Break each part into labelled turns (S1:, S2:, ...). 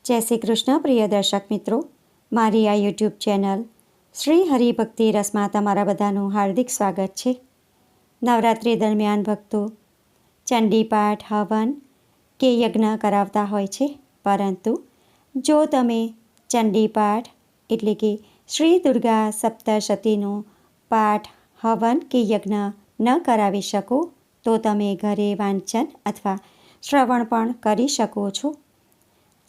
S1: જય શ્રી કૃષ્ણ પ્રિય દર્શક મિત્રો, મારી આ યુટ્યુબ ચેનલ શ્રી હરિભક્તિ રસમાં તમારા બધાનું હાર્દિક સ્વાગત છે. નવરાત્રિ દરમિયાન ભક્તો ચંડીપાઠ, હવન કે યજ્ઞ કરાવતા હોય છે, પરંતુ જો તમે ચંડીપાઠ એટલે કે શ્રી દુર્ગા સપ્તશતીનો પાઠ, હવન કે યજ્ઞ ન કરાવી શકો તો તમે ઘરે વાંચન અથવા શ્રવણ પણ કરી શકો છો.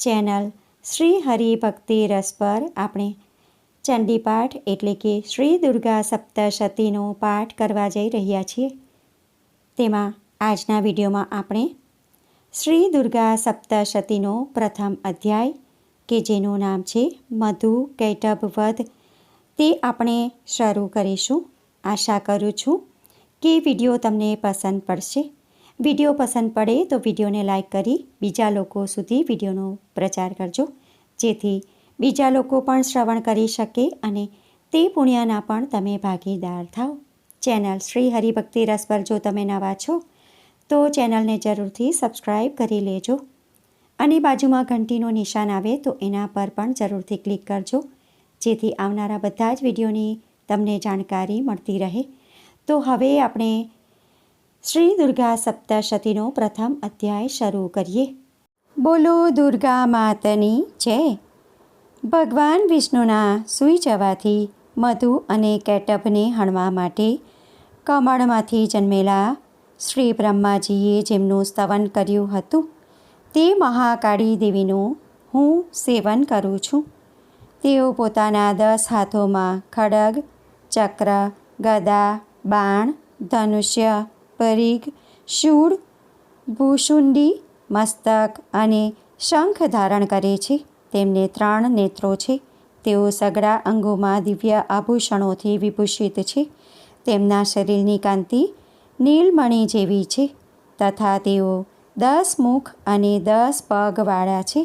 S1: ચેનલ શ્રી હરિભક્તિ રસ પર આપણે ચંડીપાઠ એટલે કે શ્રી દુર્ગા સપ્તશતીનો પાઠ કરવા જઈ રહ્યા છીએ. તેમાં આજના વિડીયોમાં આપણે શ્રી દુર્ગા સપ્તશતીનો પ્રથમ અધ્યાય કે જેનું નામ છે મધુ કૈટભ વધ, તે આપણે શરૂ કરીશું. આશા કરું છું કે વિડીયો તમને પસંદ પડશે. વિડીયો પસંદ પડે તો વિડીયોને લાઈક કરી બીજા લોકો સુધી વિડીયોનો પ્રચાર કરજો, જેથી બીજા લોકો પણ શ્રવણ કરી શકે અને તે પુણ્યના પણ તમે ભાગીદાર થાઓ. ચેનલ શ્રી હરિભક્તિ રસ પર જો તમે નવા છો તો ચેનલને જરૂરથી સબસ્ક્રાઈબ કરી લેજો અને બાજુમાં ઘંટીનું નિશાન આવે તો એના પર પણ જરૂરથી ક્લિક કરજો, જેથી આવનારા બધા જ વિડીયોની તમને જાણકારી મળતી રહે. તો હવે આપણે શ્રી દુર્ગા સપ્તશતીનો પ્રથમ અધ્યાય શરૂ કરીએ. બોલો દુર્ગા માતની જય. ભગવાન વિષ્ણુના સૂઈ જવાથી મધુ અને કૈટભને હણવા માટે કમળમાંથી જન્મેલા શ્રી બ્રહ્માજીએ જેમનું સ્તવન કર્યું હતું તે મહાકાળી દેવીનું હું સેવન કરું છું. તેઓ પોતાના 10 હાથોમાં ખડગ, ચક્ર, ગદા, બાણ, ધનુષ્ય, પરિઘ, શૂળ, ભૂશુંડી, મસ્તક અને શંખ ધારણ કરે છે. તેમને 3 નેત્રો છે. તેઓ સઘળા અંગોમાં દિવ્ય આભૂષણોથી વિભૂષિત છે. તેમના શરીરની કાંતિ નીલમણિ જેવી છે તથા તેઓ 10 મુખ અને 10 પગવાળા છે.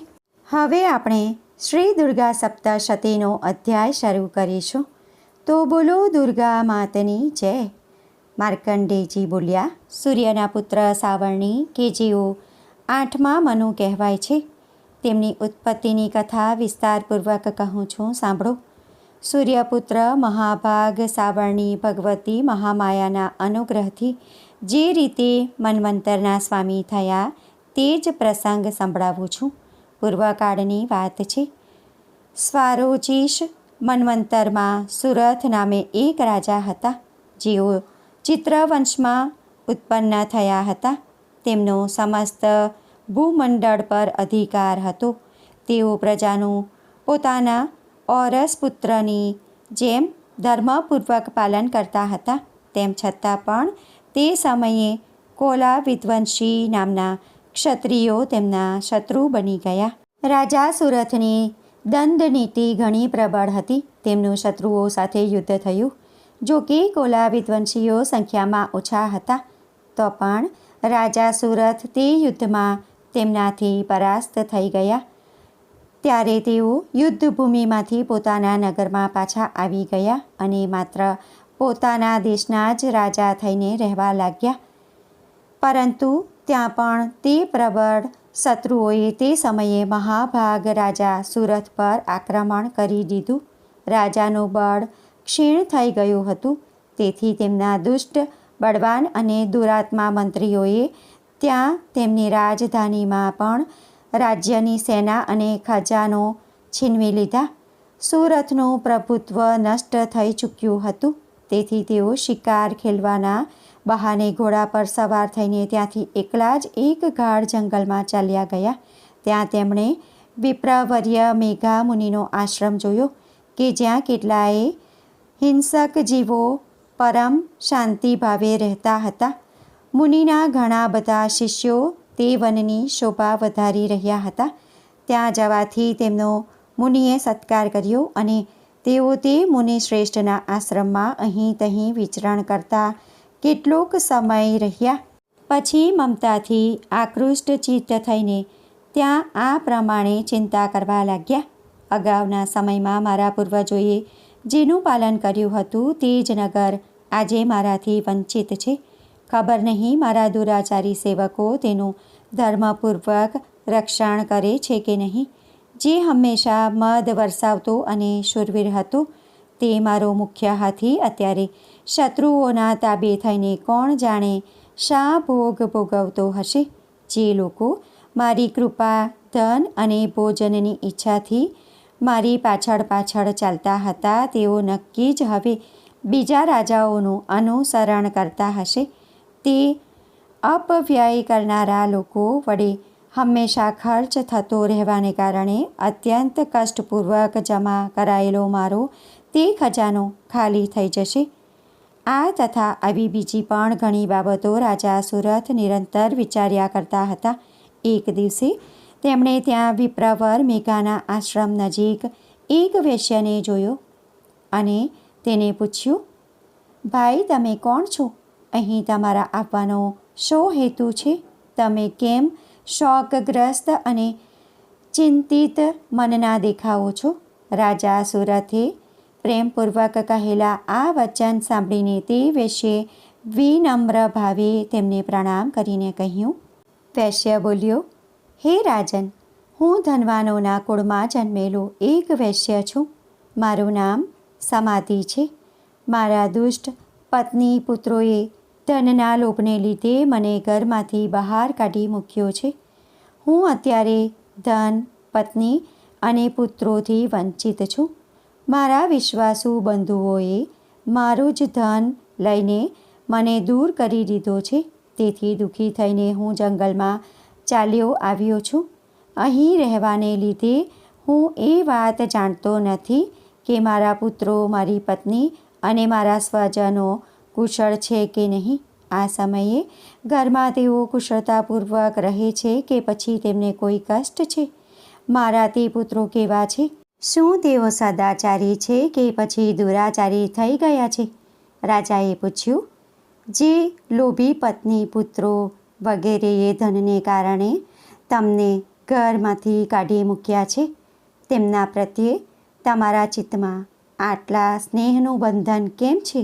S1: હવે આપણે શ્રી દુર્ગા સપ્તશતીનો અધ્યાય શરૂ કરીશું. તો બોલો દુર્ગા માતની જય. માર્કંડેયજી બોલ્યા, સૂર્યના પુત્ર સાવર્ણી કે જેઓ 8મા મનુ કહેવાય છે, તેમની ઉત્પત્તિની કથા વિસ્તારપૂર્વક કહું છું, સાંભળો. સૂર્યપુત્ર મહાભાગ સાવર્ણી ભગવતી મહામાયાના અનુગ્રહથી જે રીતે મન્વંતરના સ્વામી થયા તે જ પ્રસંગ સંભળાવું છું. પૂર્વકાળની વાત છે. સ્વારોચિષ મન્વંતરમાં સુરથ નામે એક રાજા હતા, જેઓ ચિત્રવંશમાં ઉત્પન્ન થયા હતા. તેમનો સમસ્ત ભૂમંડળ પર અધિકાર હતો. તેઓ પ્રજાનું પોતાના ઔરસ પુત્રની જેમ ધર્મપૂર્વક પાલન કરતા હતા. તેમ છતાં પણ તે સમયે કોલા વિધ્વંસી નામના ક્ષત્રિયો તેમના શત્રુ બની ગયા. રાજા સુરથની દંડનીતિ ઘણી પ્રબળ હતી. તેમનું શત્રુઓ સાથે યુદ્ધ થયું. જો કે કોલા વિધ્વંસીઓ સંખ્યામાં ઓછા હતા, તો પણ રાજા સુરથ તે યુદ્ધમાં તેમનાથી પરાસ્ત થઈ ગયા. ત્યારે તેઓ યુદ્ધભૂમિમાંથી પોતાના નગરમાં પાછા આવી ગયા અને માત્ર પોતાના દેશના જ રાજા થઈને રહેવા લાગ્યા. પરંતુ ત્યાં પણ તે પ્રબળ શત્રુઓએ તે સમયે મહાભાગ રાજા સુરથ પર આક્રમણ કરી દીધું. રાજાનું બળ ક્ષીણ થઈ ગયું હતું. તેથી તેમના દુષ્ટ, બળવાન અને દુરાત્મા મંત્રીઓએ ત્યાં તેમની રાજધાનીમાં પણ રાજ્યની સેના અને ખજાનો છીનવી લીધા. સુરથનું પ્રભુત્વ નષ્ટ થઈ ચૂક્યું હતું. તેથી તેઓ શિકાર ખેલવાના બહાને ઘોડા પર સવાર થઈને ત્યાંથી એકલા જ એક ગાઢ જંગલમાં ચાલ્યા ગયા. ત્યાં તેમણે વિપ્રવર્ય મેઘા મુનિનો આશ્રમ જોયો કે જ્યાં કેટલાય હિંસક જીવો પરમ શાંતિ ભાવે રહેતા હતા. મુનિના ઘણા બધા શિષ્યો તે વનની શોભા વધારી રહ્યા હતા. ત્યાં જવાથી તેમનો મુનિએ સત્કાર કર્યો અને તેઓ તે મુનિ શ્રેષ્ઠના આશ્રમમાં અહીં તહીં વિચરણ કરતા કેટલોક સમય રહ્યા. પછી મમતાથી આકૃષ્ટ ચિત્ત થઈને ત્યાં આ પ્રમાણે ચિંતા કરવા લાગ્યા. અગાઉના સમયમાં મારા પૂર્વજોએ જેનું પાલન કર્યું હતું તે જ નગર આજે મારાથી વંચિત છે. ખબર નહીં મારા દુરાચારી સેવકો તેનું ધર્મપૂર્વક રક્ષણ કરે છે કે નહીં. જે હંમેશા મદ વરસાવતો અને શૂરવીર હતો. તે મારો મુખ્ય હાથી અત્યારે શત્રુઓના તાબે થઈને કોણ જાણે શા ભોગ ભોગવતો હશે. જે લોકો મારી કૃપા, ધન અને ભોજનની ઈચ્છાથી મારી પાછળ પાછળ ચાલતા હતા, તેઓ નક્કી જ હવે બીજા રાજાઓનું અનુસરણ કરતા હશે. તે અપવ્યય કરનારા લોકો વડે હંમેશા ખર્ચ થતો રહેવાને કારણે અત્યંત કષ્ટપૂર્વક જમા કરાયેલો મારો તે ખજાનો ખાલી થઈ જશે. આ તથા આવી બીજી પણ ઘણી બાબતો રાજા સુરથ નિરંતર વિચાર્યા કરતા હતા. એક દિવસે તેમણે ત્યાં વિપ્રવર મેઘાના આશ્રમ નજીક એક વેશ્યાને જોયો અને તેને પૂછ્યું, ભાઈ, તમે કોણ છો? અહીં તમારા આવવાનો શો હેતુ છે? તમે કેમ શોકગ્રસ્ત અને ચિંતિત મનના દેખાવો છો? રાજા સુરથે પ્રેમપૂર્વક કહેલા આ વચન સાંભળીને તે વેશ્યે વિનમ્ર ભાવે તેમને પ્રણામ કરીને કહ્યું. વૈશ્ય બોલ્યો, હે રાજન, હું ધનવાનોના કુળમાં જન્મેલો એક વૈશ્ય છું. મારું નામ સમાધિ છે. મારા દુષ્ટ પત્ની પુત્રોએ ધનના લોભને લીધે મને ઘરમાંથી બહાર કાઢી મૂક્યો છે. હું અત્યારે ધન, પત્ની અને પુત્રોથી વંચિત છું. મારા વિશ્વાસુ બંધુઓએ મારું જ ધન લઈને મને દૂર કરી દીધો છે. તેથી દુઃખી થઈને હું જંગલમાં ચાલ્યો આવ્યો છું. અહીં રહેવાને લીધે હું એ વાત જાણતો નથી કે મારા પુત્રો, મારી પત્ની અને મારા સ્વજનો કુશળ છે કે નહીં. આ સમયે ઘરમાં તેઓ કુશળતાપૂર્વક રહે છે કે પછી તેમને કોઈ કષ્ટ છે? મારા તે પુત્રો કેવા છે? શું તેઓ સદાચારી છે કે પછી દુરાચારી થઈ ગયા છે? રાજાએ પૂછ્યું. જે લોભી પત્ની, પુત્રો વગેરેએ ધનને કારણે તમને ઘરમાંથી કાઢી મૂક્યા છે, તેમના પ્રત્યે તમારા ચિત્તમાં આટલા સ્નેહનું બંધન કેમ છે?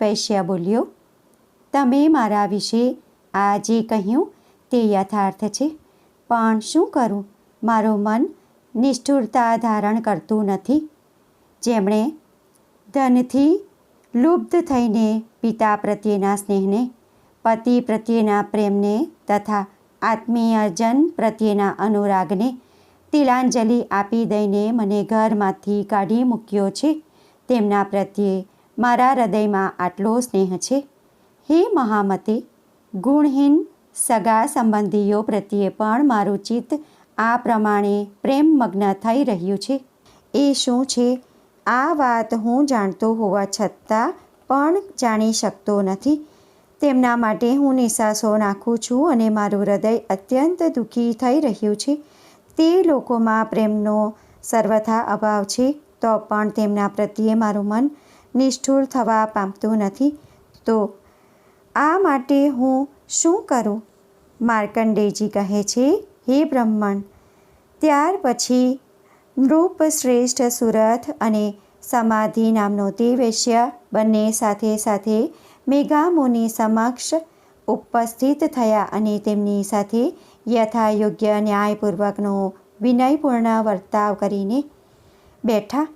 S1: વૈશ્ય બોલ્યો, તમે મારા વિશે આ જે કહ્યું તે યથાર્થ છે, પણ શું કરું? મારું મન નિષ્ઠુરતા ધારણ કરતું નથી. જેમણે ધનથી લુબ્ધ થઈને પિતા પ્રત્યેના સ્નેહને, પતિ પ્રત્યેના પ્રેમને તથા આત્મીયજન પ્રત્યેના અનુરાગને તિલાંજલિ આપી દઈને મને ઘરમાંથી કાઢી મૂક્યો છે, તેમના પ્રત્યે મારા હૃદયમાં આટલો સ્નેહ છે. હે મહામતે, ગુણહીન સગા સંબંધીઓ પ્રત્યે પણ મારું ચિત્ત આ પ્રમાણે પ્રેમમગ્ન થઈ રહ્યું છે. એ શું છે? આ વાત હું જાણતો હોવા છતાં પણ જાણી શકતો નથી. તેમના માટે હું નિસાસો નાખું છું અને મારું હૃદય અત્યંત દુઃખી થઈ રહ્યું છે. તે લોકોમાં પ્રેમનો સર્વથા અભાવ છે, તો પણ તેમના પ્રત્યે મારું મન નિષ્ઠુર થવા પામતું નથી. તો આ માટે હું શું કરું? માર્કંડેયજી કહે છે, હે બ્રહ્મણ, ત્યાર પછી નૃપશ્રેષ્ઠ સુરથ અને સમાધિ નામનો તે વૈશ્ય બંને સાથે સાથે મેઘામુનિ સમક્ષ ઉપસ્થિત થયા અને તેમની સાથે યથાયોગ્ય ન્યાયપૂર્વકનો વિનયપૂર્ણ વર્તાવ કરીને બેઠા.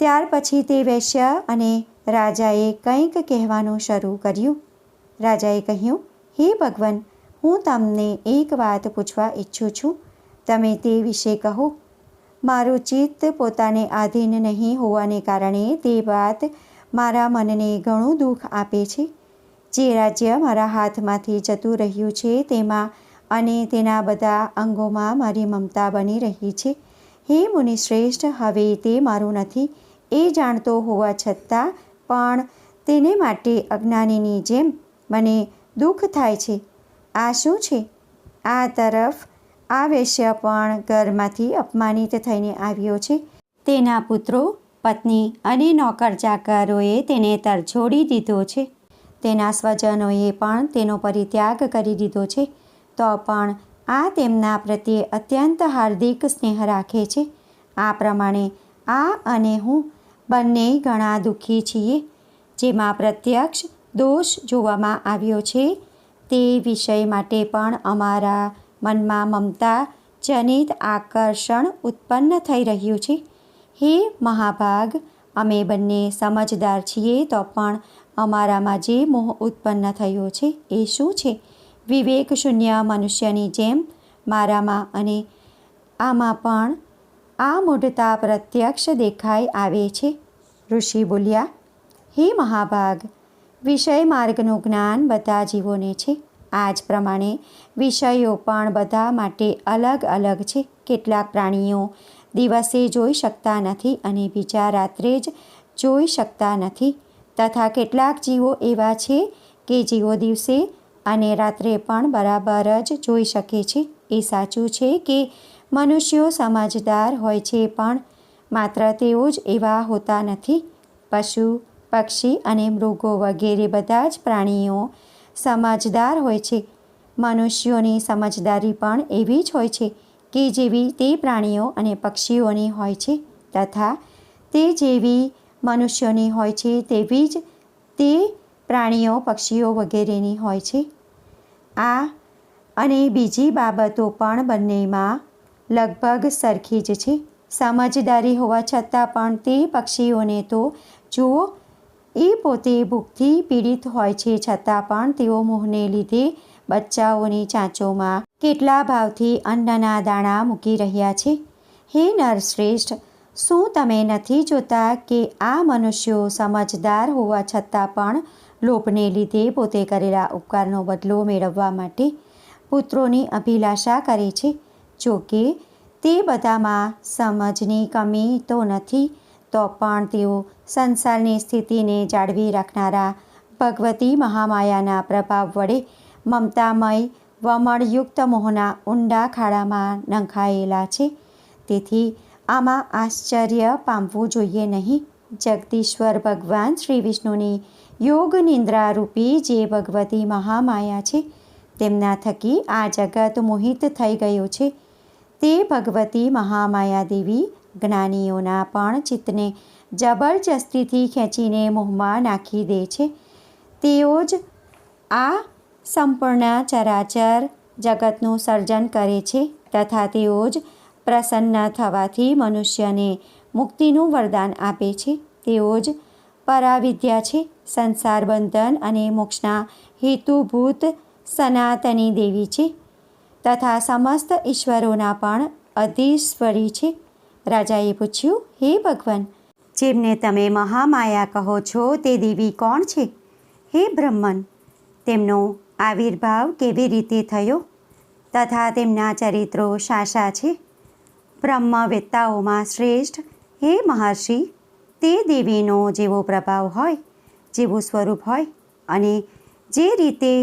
S1: ત્યાર પછી તે વૈશ્ય અને રાજાએ કંઈક કહેવાનું શરૂ કર્યું. રાજાએ કહ્યું, હે ભગવાન, હું તમને એક વાત પૂછવા ઈચ્છું છું. તમે તે વિશે કહો. મારું ચિત્ત પોતાને આધીન નહીં હોવાને કારણે તે વાત મારા મનને ઘણું દુઃખ આપે છે. જે રાજ્ય મારા હાથમાંથી જતું રહ્યું છે તેમાં અને તેના બધા અંગોમાં મારી મમતા બની રહી છે. હે મુનિશ્રેષ્ઠ, હવે તે મારું નથી એ જાણતો હોવા છતાં પણ તેને માટે અજ્ઞાનીની જેમ મને દુઃખ થાય છે. આ શું છે? આ તરફ આ વૈશ્ય પણ ઘરમાંથી અપમાનિત થઈને આવ્યો છે. તેના પુત્રો, પત્ની અને નોકર ચાકરોએ તેને તરછોડી દીધો છે. તેના સ્વજનોએ પણ તેનો પરિત્યાગ કરી દીધો છે. તો પણ આ તેમના પ્રત્યે અત્યંત હાર્દિક સ્નેહ રાખે છે. આ પ્રમાણે આ અને હું બંને ઘણા દુઃખી છીએ. જેમાં પ્રત્યક્ષ દોષ જોવામાં આવ્યો છે તે વિષય માટે પણ અમારા મનમાં મમતા જનિત આકર્ષણ ઉત્પન્ન થઈ રહ્યું છે. હે મહાભાગ, અમે બંને સમજદાર છીએ, તો પણ અમારામાં જે મોહ ઉત્પન્ન થયો છે એ શું છે? વિવેક શૂન્ય મનુષ્યની જેમ મારામાં અને આમાં પણ આ મૂઢતા પ્રત્યક્ષ દેખાઈ આવે છે. ઋષિ બોલ્યા, હે મહાભાગ, વિષય માર્ગનું જ્ઞાન બધા જીવોને છે. આ જ પ્રમાણે વિષયો પણ બધા માટે અલગ અલગ છે. કેટલાક પ્રાણીઓ દિવસે જોઈ શકતા નથી અને બીજા રાત્રે જ જોઈ શકતા નથી, તથા કેટલાક જીવો એવા છે કે જેઓ દિવસે અને રાત્રે પણ બરાબર જ જોઈ શકે છે. એ સાચું છે કે મનુષ્યો સમજદાર હોય છે, પણ માત્ર તેઓ જ એવા હોતા નથી. પશુ, પક્ષી અને મૃગો વગેરે બધા જ પ્રાણીઓ સમજદાર હોય છે. મનુષ્યોની સમજદારી પણ એવી જ હોય છે કે જેવી તે પ્રાણીઓ અને પક્ષીઓની હોય છે, તથા તે જેવી મનુષ્યોની હોય છે તેવી જ તે પ્રાણીઓ, પક્ષીઓ વગેરેની હોય છે. આ અને બીજી બાબતો પણ બંનેમાં લગભગ સરખી જ છે. સમજદારી હોવા છતાં પણ તે પક્ષીઓને તો જુઓ, એ પોતે ભૂખથી પીડિત હોય છે, છતાં પણ તેઓ મોહને લીધે બચ્ચાઓની ચાંચોમાં કેટલા ભાવથી અન્નના દાણા મૂકી રહ્યા છે. હે નરશ્રેષ્ઠ, શું તમે નથી જોતા કે આ મનુષ્યો સમજદાર હોવા છતાં પણ લોભને લીધે પોતે કરેલા ઉપકારનો બદલો મેળવવા માટે પુત્રોની અભિલાષા કરે છે? જો કે તે બધામાં સમજની કમી તો નથી, તો પણ તેઓ સંસારની સ્થિતિને જાળવી રાખનારા ભગવતી મહામાયાના પ્રભાવ વડે મમતામય વમળયુક્ત મોહના ઊંડા ખાડામાં નંખાયેલા છે. તેથી આમાં આશ્ચર્ય પામવું જોઈએ નહીં. જગદીશ્વર ભગવાન શ્રી વિષ્ણુની યોગ નિંદ્રારૂપી જે ભગવતી મહામાયા છે, તેમના થકી આ જગત મોહિત થઈ ગયું છે. તે ભગવતી મહામાયા દેવી જ્ઞાનીઓના પણ ચિત્તને જબરજસ્તીથી ખેંચીને મોહમાં નાખી દે છે. તેઓ જ આ સંપૂર્ણ ચરાચર જગતનું સર્જન કરે છે, તથા તેઓ જ પ્રસન્ન થવાથી મનુષ્યને મુક્તિનું વરદાન આપે છે. તેઓ જ પરાવિદ્યા છે, સંસાર બંધન અને મોક્ષના હેતુભૂત સનાતની દેવી છે, તથા સમસ્ત ઈશ્વરોના પણ અધીશ્વરી છે. રાજાએ પૂછ્યું, હે ભગવાન, જેમને તમે મહામાયા કહો છો તે દેવી કોણ છે? હે બ્રહ્મન, તેમનો આવિર્ભાવ કેવી રીતે થયો, તથા તેમના ચરિત્રો શા છે? બ્રહ્મવેત્તાઓમાં શ્રેષ્ઠ હે મહર્ષિ, તે દેવીનો જેવો પ્રભાવ હોય, જેવું સ્વરૂપ હોય અને જે રીતે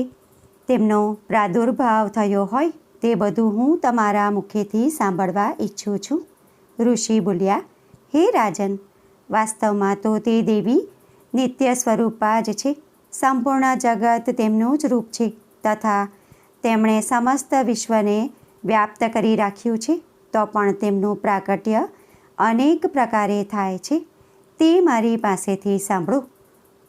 S1: તેમનો પ્રાદુર્ભાવ થયો હોય, તે બધું હું તમારા મુખેથી સાંભળવા ઈચ્છું છું. ઋષિ બોલ્યા, હે રાજન, વાસ્તવમાં તો તે દેવી નિત્ય સ્વરૂપા જ છે. સંપૂર્ણ જગત તેમનું જ રૂપ છે, તથા તેમણે સમસ્ત વિશ્વને વ્યાપ્ત કરી રાખ્યું છે. તો પણ તેમનું પ્રાકટ્ય અનેક પ્રકારે થાય છે, તે મારી પાસેથી સાંભળો.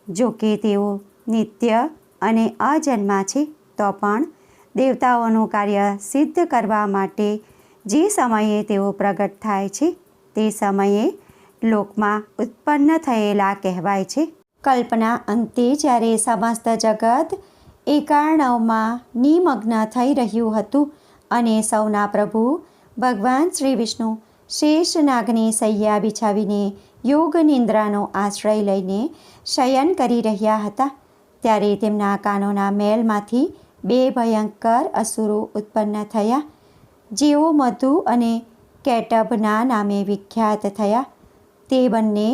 S1: જો કે તેઓ નિત્ય અને અજન્મા છે, તો પણ દેવતાઓનું કાર્ય સિદ્ધ કરવા માટે જે સમયે તેઓ પ્રગટ થાય છે, તે સમયે લોકમાં ઉત્પન્ન થયેલા કહેવાય છે. કલ્પના અંતે જ્યારે સમસ્ત જગત એકાર્ણવમાં નિમગ્ન થઈ રહ્યું હતું અને સૌના પ્રભુ ભગવાન શ્રી વિષ્ણુ શેષ નાગની સૈયા બિછાવીને યોગ નિંદ્રાનો આશ્રય લઈને શયન કરી રહ્યા હતા, ત્યારે તેમના કાનોના મેલમાંથી બે ભયંકર અસુરો ઉત્પન્ન થયા, જેઓ મધુ અને કૈટભના નામે વિખ્યાત થયા. તે બંને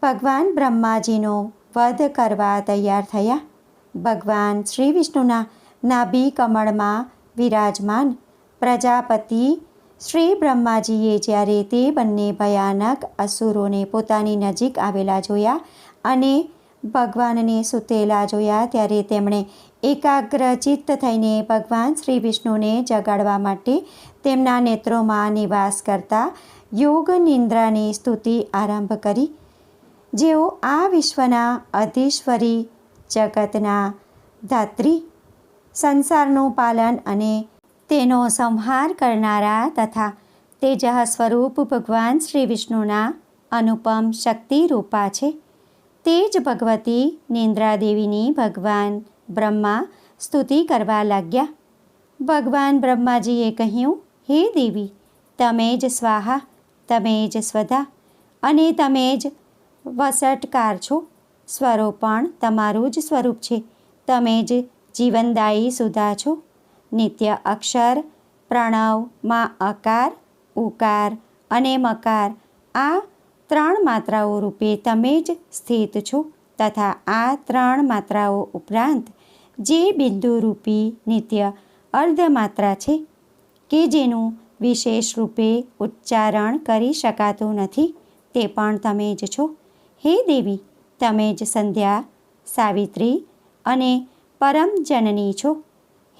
S1: ભગવાન બ્રહ્માજીનો વધ કરવા તૈયાર થયા. ભગવાન શ્રી વિષ્ણુના નાભી કમળમાં વિરાજમાન પ્રજાપતિ શ્રી બ્રહ્માજીએ જ્યારે તે બંને ભયાનક અસુરોને પોતાની નજીક આવેલા જોયા અને ભગવાનને સૂતેલા જોયા, ત્યારે તેમણે એકાગ્રચિત્ત થઈને ભગવાન શ્રી વિષ્ણુને જગાડવા માટે તેમના નેત્રોમાં નિવાસ કરતા યોગ નિંદ્રાની સ્તુતિ આરંભ કરી. જેઓ આ વિશ્વના અધીશ્વરી, જગતના ધાત્રી, સંસારનું પાલન અને તેનો સંહાર કરનારા તથા તેજઃ સ્વરૂપ ભગવાન શ્રી વિષ્ણુના અનુપમ શક્તિ રૂપા છે. તે જ ભગવતી નિંદ્રાદેવીની ભગવાન બ્રહ્મા સ્તુતિ કરવા લાગ્યા. ભગવાન બ્રહ્માજીએ કહ્યું, હે દેવી, તમે જ સ્વાહા, તમે જ સ્વધા અને તમે જ વસટકાર છો. સ્વરો પણ તમારું જ સ્વરૂપ છે. તમે જ જીવનદાયી સુધા છો. નિત્ય અક્ષર પ્રણવ માં અકાર, ઉકાર અને મકાર આ 3 માત્રાઓ રૂપે તમે જ સ્થિત છો તથા આ 3 માત્રાઓ ઉપરાંત જે બિંદુ રૂપી નિત્ય અર્ધમાત્રા છે કે જેનું વિશેષ રૂપે ઉચ્ચારણ કરી શકાતું નથી તે પણ તમે જ છો. હે દેવી, તમે જ સંધ્યા, સાવિત્રી અને પરમ જનની છો.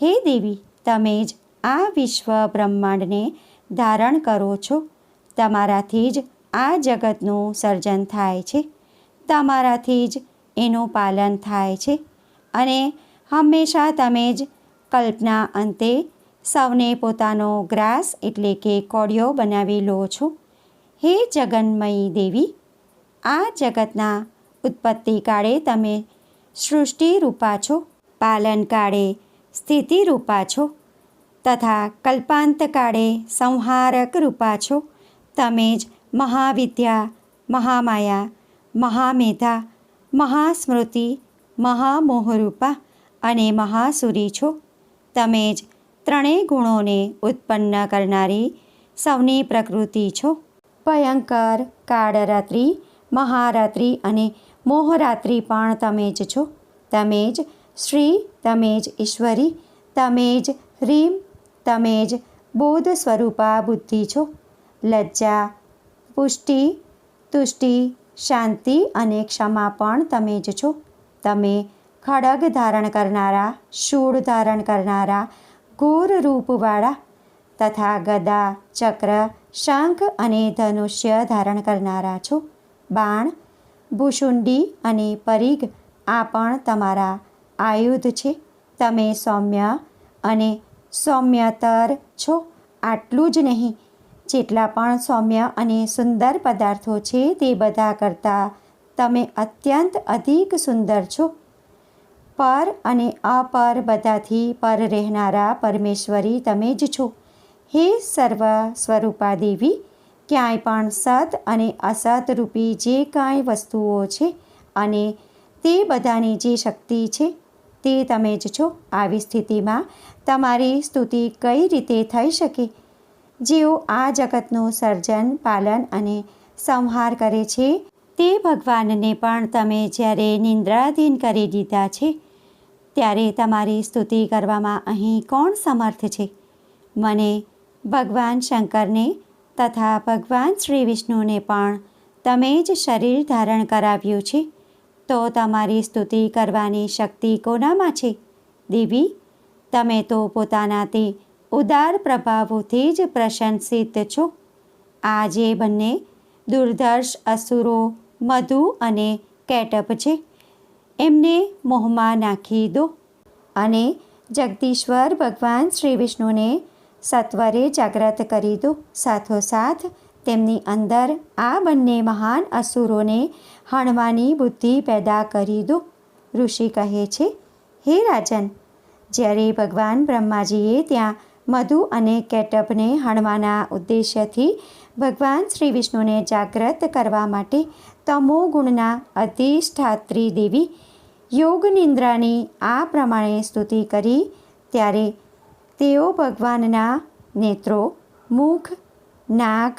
S1: હે દેવી, તમે જ આ વિશ્વ બ્રહ્માંડને ધારણ કરો છો. તમારાથી જ આ જગતનું સર્જન થાય છે. તમારાથી જ એનું પાલન થાય છે અને હંમેશા તમે જ કલ્પના અંતે સૌને પોતાનો ગ્રાસ એટલે કે કોળિયો બનાવી લો છો. હે જગન્મયી દેવી, આ જગતના ઉત્પત્તિ કાળે તમે સૃષ્ટિ રૂપા છો, પાલન કાળે સ્થિતિ રૂપા છો તથા કલ્પાંત કાળે સંહારક રૂપા છો. તમે જ મહાવિદ્યા, મહામાયા, મહામેધા, મહાસ્મૃતિ, મહામોહરૂપા અને મહાસુરી છો. તમે જ 3 ગુણોને ઉત્પન્ન કરનારી સૌની પ્રકૃતિ છો. ભયંકર કાળરાત્રિ, મહારાત્રિ અને મોહરાત્રિ પણ તમે જ છો. તમે જ શ્રી, તમે જ ઈશ્વરી, તમે જ હ્રીમ, તમે જ બોધ સ્વરૂપા બુદ્ધિ છો. લજ્જા, પુષ્ટિ, તુષ્ટિ, શાંતિ અને ક્ષમા પણ તમે જ છો. તમે ખડગ ધારણ કરનારા, શૂળ ધારણ કરનારા, ઘોર રૂપવાળા તથા ગદા, ચક્ર, શંખ અને ધનુષ્ય ધારણ કરનારા છો. બાણ, ભૂશુંડી અને પરિઘ આ પણ તમારા આયુધ છે. તમે સૌમ્ય અને સૌમ્યતર છો. આટલું જ નહીં, જેટલા પણ સૌમ્ય અને સુંદર પદાર્થો છે તે બધા કરતાં તમે અત્યંત અધિક સુંદર છો. પર અને અપર બધાથી પર રહેનારા પરમેશ્વરી તમે જ છો. હે સર્વ સ્વરૂપા દેવી, ક્યાંય પણ સત અને અસત રૂપી જે કાંઈ વસ્તુઓ છે અને તે બધાની જે શક્તિ છે તે તમે જ છો. આવી સ્થિતિમાં તમારી સ્તુતિ કઈ રીતે થઈ શકે? જેઓ આ જગતનું સર્જન, પાલન અને સંહાર કરે છે તે ભગવાનને પણ તમે જ્યારે નિંદ્રાધીન કરી દીધા છે ત્યારે તમારી સ્તુતિ કરવામાં અહીં કોણ સમર્થ છે? મને, ભગવાન શંકરને તથા ભગવાન શ્રી વિષ્ણુને પણ તમે જ શરીર ધારણ કરાવ્યું છે. તો તમારી સ્તુતિ કરવાની શક્તિ કોનામાં છે? દેવી, તમે તો પોતાના તે ઉદાર પ્રભાવોથી જ પ્રશંસિત છો. આ જે બંને દુર્ધર્ષ અસુરો મધુ અને કેટપ છે એમને મોહમાં નાખી દો અને જગદીશ્વર ભગવાન શ્રી વિષ્ણુને સત્વરે જાગ્રત કરી દો. સાથોસાથ તેમની અંદર આ બંને મહાન અસુરોને હણવાની બુદ્ધિ પેદા કરી દો. ઋષિ કહે છે, હે રાજન, જ્યારે ભગવાન બ્રહ્માજીએ ત્યાં મધુ અને કેટપને હણવાના ઉદ્દેશ્યથી ભગવાન શ્રી વિષ્ણુને જાગ્રત કરવા માટે તમો ગુણના અધિષ્ઠાત્રી દેવી યોગ નિંદ્રાની આ પ્રમાણે સ્તુતિ કરી ત્યારે તેઓ ભગવાનના નેત્રો, મુખ, નાક,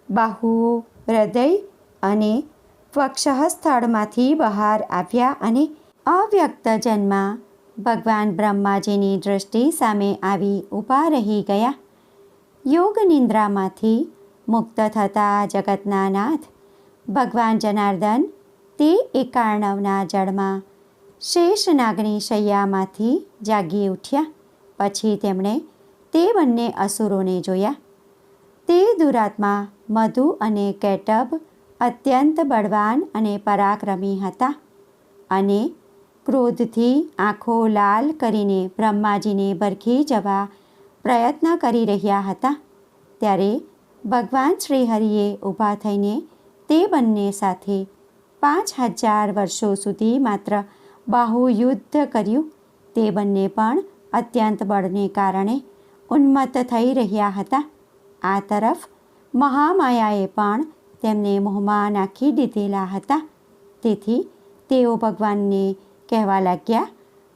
S1: બાહુઓ, હૃદય અને વક્ષસ્થળમાંથી બહાર આવ્યા અને અવ્યક્ત જન્મમાં ભગવાન બ્રહ્માજીની દૃષ્ટિ સામે આવી ઊભા રહી ગયા. યોગ નિંદ્રામાંથી મુક્ત થતા જગતના નાથ ભગવાન જનાર્દન તે એકાર્ણવના જળમાં શેષનાગની શૈયામાંથી જાગી ઉઠ્યા. પછી તેમણે તે બંને અસુરોને જોયા. તે દુરાત્મા મધુ અને કેટબ અત્યંત બળવાન અને પરાક્રમી હતા અને ક્રોધથી આંખો લાલ કરીને બ્રહ્માજીને ભરખી જવા પ્રયત્ન કરી રહ્યા હતા ત્યારે ભગવાન શ્રી હરિએ ઊભા થઈને તે બંને સાથે 5000 વર્ષો સુધી માત્ર બાહુયુદ્ધ કર્યું. તે બંને પણ અત્યંત બળને કારણે ઉન્મત્ત થઈ રહ્યા હતા. આ તરફ મહામાયાએ પણ તેમને મોહમાં નાખી દીધેલા હતા. તેથી તેઓ ભગવાનને કહેવા લાગ્યા,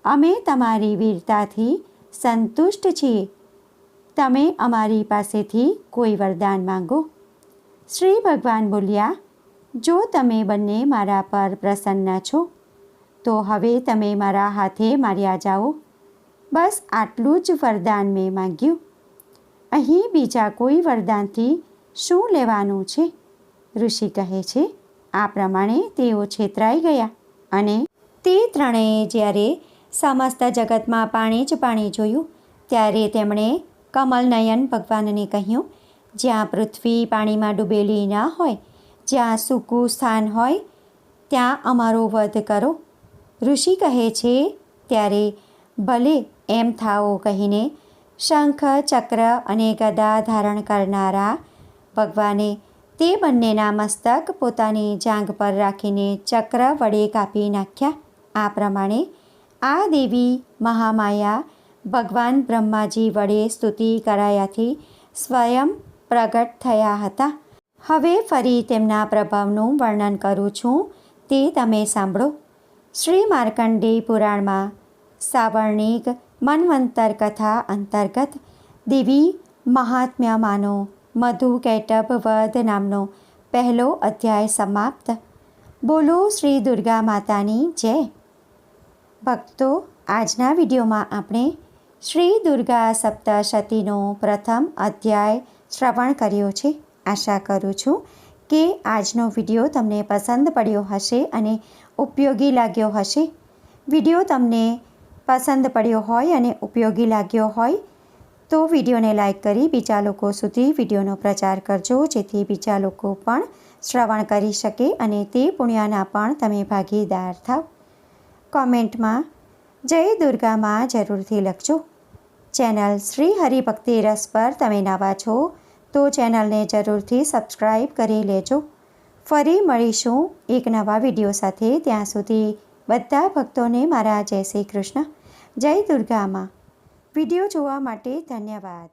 S1: અમે તમારી વીરતાથી સંતુષ્ટ છીએ. તમે અમારી પાસેથી કોઈ વરદાન માંગો. શ્રી ભગવાન બોલ્યા, જો તમે બંને મારા પર પ્રસન્ન છો તો હવે તમે મારા હાથે માર્યા જાઓ. બસ આટલું જ વરદાન મેં માંગ્યું. અહીં બીજા કોઈ વરદાનથી શું લેવાનું છે? ઋષિ કહે છે. આ પ્રમાણે તેઓ છેતરાઈ ગયા અને તે ત્રણેય જ્યારે સમસ્ત જગતમાં પાણી જ પાણી જોયું ત્યારે તેમણે કમલનયન ભગવાનને કહ્યું, જ્યાં પૃથ્વી પાણીમાં ડૂબેલી ન હોય, જ્યાં સૂકું સ્થાન હોય ત્યાં અમારો વધ કરો. ઋષિ કહે છે, ત્યારે ભલે એમ થાઓ કહીને શંખ, ચક્ર અને ગદા ધારણ કરનારા ભગવાને તે બંનેના મસ્તક પોતાની જાંઘ પર રાખીને ચક્ર વડે કાપી નાખ્યા. આ પ્રમાણે આ દેવી મહામાયા ભગવાન બ્રહ્માજી વડે સ્તુતિ કરાયાથી સ્વયં પ્રગટ થયા હતા. હવે ફરી તેમના પ્રભાવનું વર્ણન કરું છું, તે તમે સાંભળો. શ્રી માર્કંડેય પુરાણમાં સાવર્ણિક મન્વંતર કથા અંતર્ગત દેવી મહાત્મ્યમાંનો મધુકૈટભ વધ નામનો પહેલો અધ્યાય સમાપ્ત. બોલો શ્રી દુર્ગા માતાની જય. ભક્તો, આજના વિડીયોમાં આપણે શ્રી દુર્ગા સપ્તશતીનો પ્રથમ અધ્યાય શ્રવણ કર્યો છે. આશા કરું છું કે આજનો વિડીયો તમને પસંદ પડ્યો હશે અને ઉપયોગી લાગ્યો હશે. વિડીયો તમને પસંદ પડ્યો હોય અને ઉપયોગી લાગ્યો હોય તો વિડીયોને લાઈક કરી બીજા લોકો સુધી વિડીયોનો પ્રચાર કરજો, જેથી બીજા લોકો પણ શ્રવણ કરી શકે અને તે પુણ્યના પણ તમે ભાગીદાર થાવ. કોમેન્ટમાં જય દુર્ગામાં જરૂરથી લખજો. ચેનલ શ્રી હરિભક્તિ રસ પર તમે નવા છો તો ચેનલને જરૂરથી સબસ્ક્રાઈબ કરી લેજો. ફરી મળીશું એક નવા વિડીયો સાથે. ત્યાં સુધી બધા ભક્તોને મારા જય શ્રી કૃષ્ણ. જય દુર્ગામાં. વિડીયો જોવા માટે ધન્યવાદ.